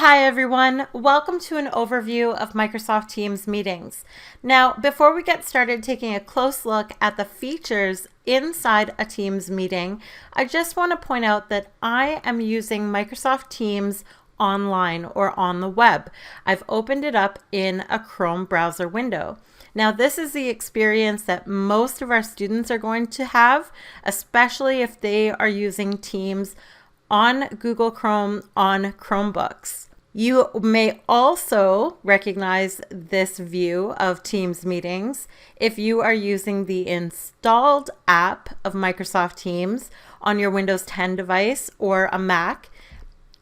Hi everyone, welcome to an overview of Microsoft Teams meetings. Now, before we get started taking a close look at the features inside a Teams meeting, I just want to point out that I am using Microsoft Teams online or on the web. I've opened it up in a Chrome browser window. Now, this is the experience that most of our students are going to have, especially if they are using Teams on Google Chrome on Chromebooks. You may also recognize this view of Teams meetings if you are using the installed app of Microsoft Teams on your Windows 10 device or a Mac,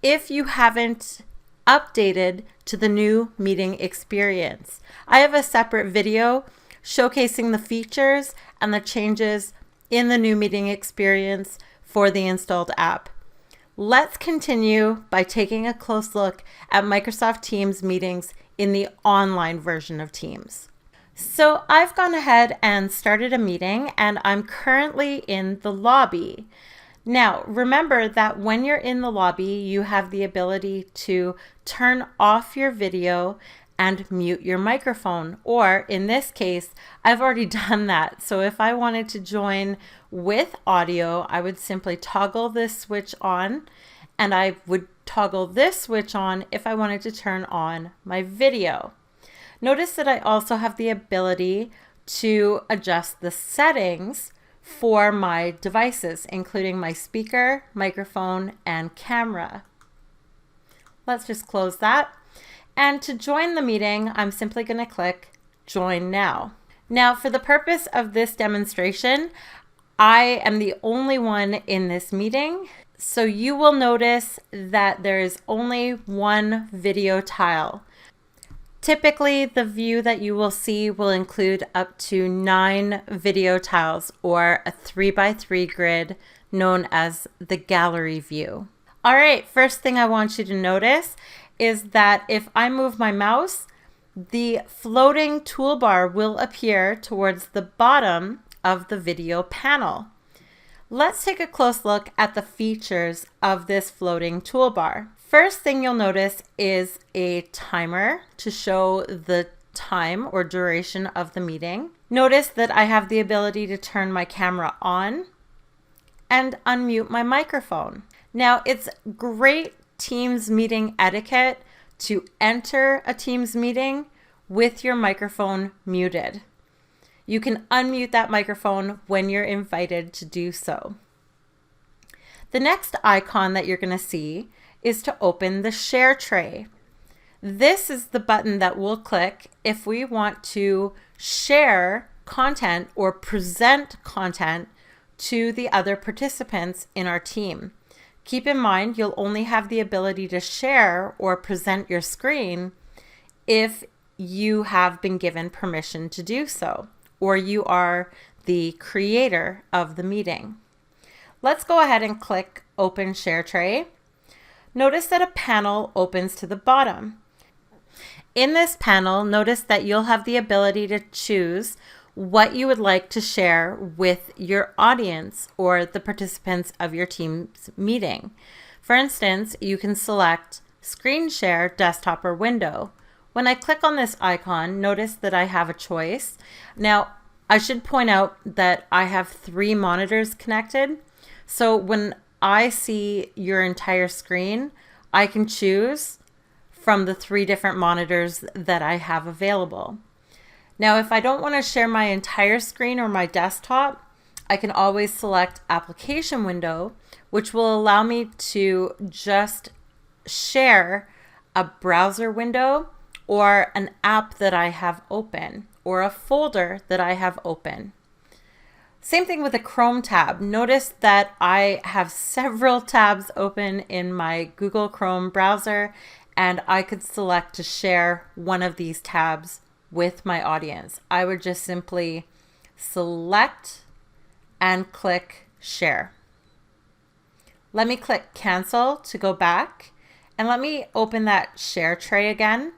if you haven't updated to the new meeting experience. I have a separate video showcasing the features and the changes in the new meeting experience for the installed app. Let's continue by taking a close look at Microsoft Teams meetings in the online version of Teams. So I've gone ahead and started a meeting and I'm currently in the lobby. Now, remember that when you're in the lobby, you have the ability to turn off your video and mute your microphone, or in this case, I've already done that. So if I wanted to join with audio, I would simply toggle this switch on, and I would toggle this switch on if I wanted to turn on my video. Notice that I also have the ability to adjust the settings for my devices, including my speaker, microphone, and camera. Let's just close that. And to join the meeting, I'm simply going to click Join Now. Now, for the purpose of this demonstration, I am the only one in this meeting, so you will notice that there is only one video tile. Typically, the view that you will see will include up to 9 video tiles or a 3x3 grid known as the gallery view. All right, first thing I want you to notice is that if I move my mouse, the floating toolbar will appear towards the bottom of the video panel. Let's take a close look at the features of this floating toolbar. First thing you'll notice is a timer to show the time or duration of the meeting. Notice that I have the ability to turn my camera on and unmute my microphone. Now, it's great Teams meeting etiquette to enter a Teams meeting with your microphone muted. You can unmute that microphone when you're invited to do so. The next icon that you're going to see is to open the share tray. This is the button that we'll click if we want to share content or present content to the other participants in our team. Keep in mind, you'll only have the ability to share or present your screen if you have been given permission to do so, or you are the creator of the meeting. Let's go ahead and click Open Share Tray. Notice that a panel opens to the bottom. In this panel, notice that you'll have the ability to choose what you would like to share with your audience or the participants of your Teams meeting. For instance, you can select Screen Share, Desktop, or Window. When I click on this icon, notice that I have a choice. Now, I should point out that I have 3 monitors connected. So when I see your entire screen, I can choose from the 3 different monitors that I have available. Now, if I don't want to share my entire screen or my desktop, I can always select Application Window, which will allow me to just share a browser window or an app that I have open or a folder that I have open. Same thing with the Chrome tab. Notice that I have several tabs open in my Google Chrome browser, and I could select to share one of these tabs with my audience. I would just simply select and click Share. Let me click Cancel to go back, and let me open that share tray again.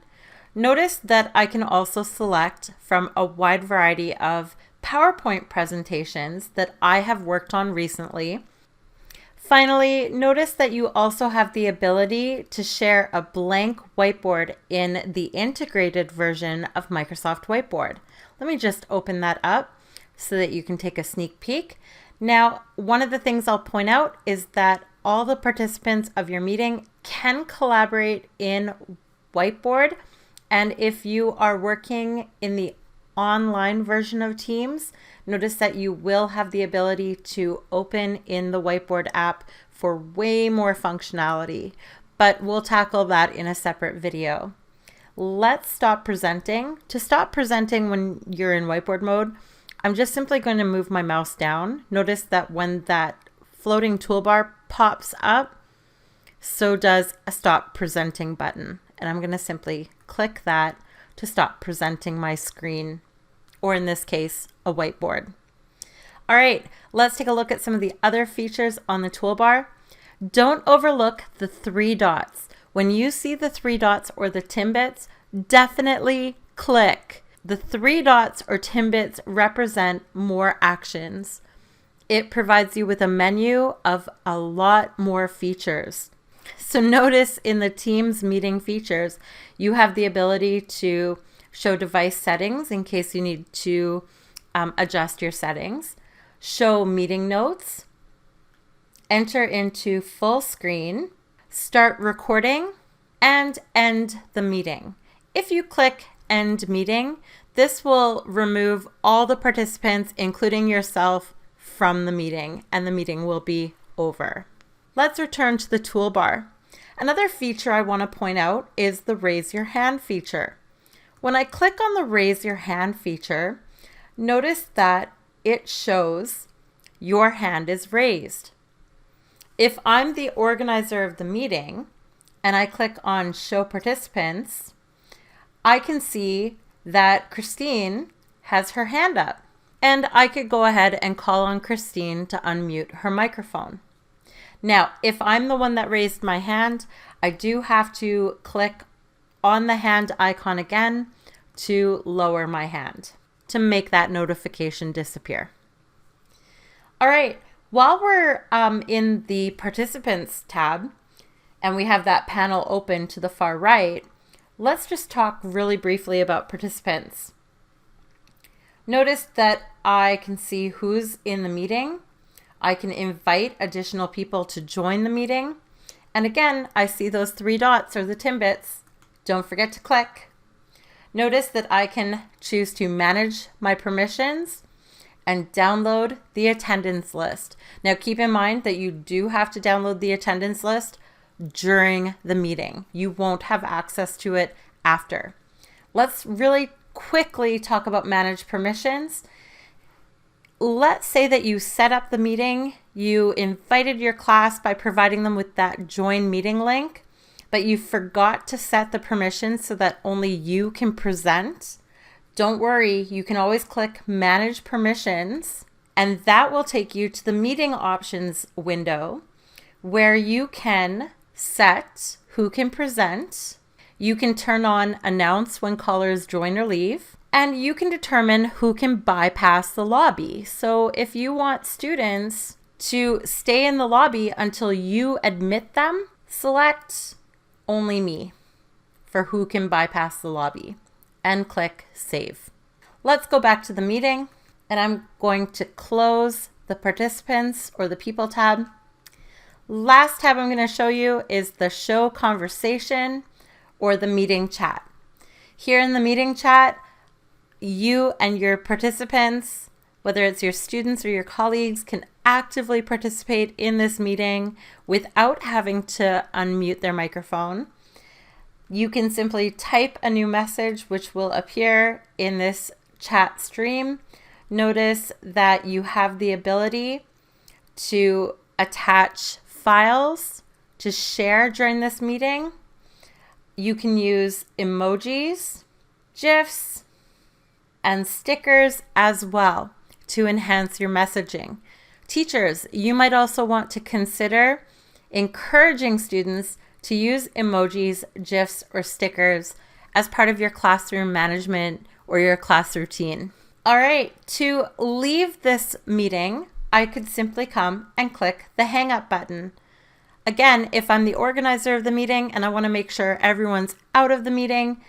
Notice that I can also select from a wide variety of PowerPoint presentations that I have worked on recently. Finally, notice that you also have the ability to share a blank whiteboard in the integrated version of Microsoft Whiteboard. Let me just open that up so that you can take a sneak peek. Now, one of the things I'll point out is that all the participants of your meeting can collaborate in Whiteboard. And if you are working in the online version of Teams, notice that you will have the ability to open in the Whiteboard app for way more functionality, but we'll tackle that in a separate video. Let's stop presenting. To stop presenting when you're in whiteboard mode, I'm just simply going to move my mouse down. Notice that when that floating toolbar pops up, so does a stop presenting button. And I'm going to simply click that to stop presenting my screen, or in this case, a whiteboard. All right, let's take a look at some of the other features on the toolbar. Don't overlook the 3 dots. When you see the 3 dots or the Timbits, definitely click. The 3 dots or Timbits represent more actions. It provides you with a menu of a lot more features. So notice in the Teams meeting features, you have the ability to show device settings in case you need to adjust your settings, show meeting notes, enter into full screen, start recording, and end the meeting. If you click end meeting, this will remove all the participants, including yourself, from the meeting, and the meeting will be over. Let's return to the toolbar. Another feature I want to point out is the raise your hand feature. When I click on the raise your hand feature, notice that it shows your hand is raised. If I'm the organizer of the meeting and I click on show participants, I can see that Christine has her hand up, and I could go ahead and call on Christine to unmute her microphone. Now, if I'm the one that raised my hand, I do have to click on the hand icon again to lower my hand to make that notification disappear. All right, while we're in the participants tab and we have that panel open to the far right, let's just talk really briefly about participants. Notice that I can see who's in the meeting. I can invite additional people to join the meeting. And again, I see those 3 dots or the Timbits. Don't forget to click. Notice that I can choose to manage my permissions and download the attendance list. Now keep in mind that you do have to download the attendance list during the meeting. You won't have access to it after. Let's really quickly talk about manage permissions. Let's say that you set up the meeting, you invited your class by providing them with that join meeting link, but you forgot to set the permissions so that only you can present. Don't worry, you can always click manage permissions, and that will take you to the meeting options window where you can set who can present. You can turn on announce when callers join or leave, and you can determine who can bypass the lobby. So if you want students to stay in the lobby until you admit them, select only me for who can bypass the lobby and click save. Let's go back to the meeting, and I'm going to close the participants or the people tab. Last tab I'm going to show you is the show conversation or the meeting chat. Here in the meeting chat, you and your participants, whether it's your students or your colleagues, can actively participate in this meeting without having to unmute their microphone. You can simply type a new message which will appear in this chat stream. Notice that you have the ability to attach files to share during this meeting. You can use emojis, GIFs, and stickers as well to enhance your messaging. Teachers, you might also want to consider encouraging students to use emojis, GIFs, or stickers as part of your classroom management or your class routine. All right, to leave this meeting, I could simply come and click the hang up button. Again, if I'm the organizer of the meeting and I want to make sure everyone's out of the meeting,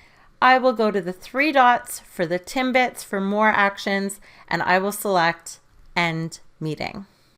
I will go to the three dots for the Timbits for more actions, and I will select end meeting.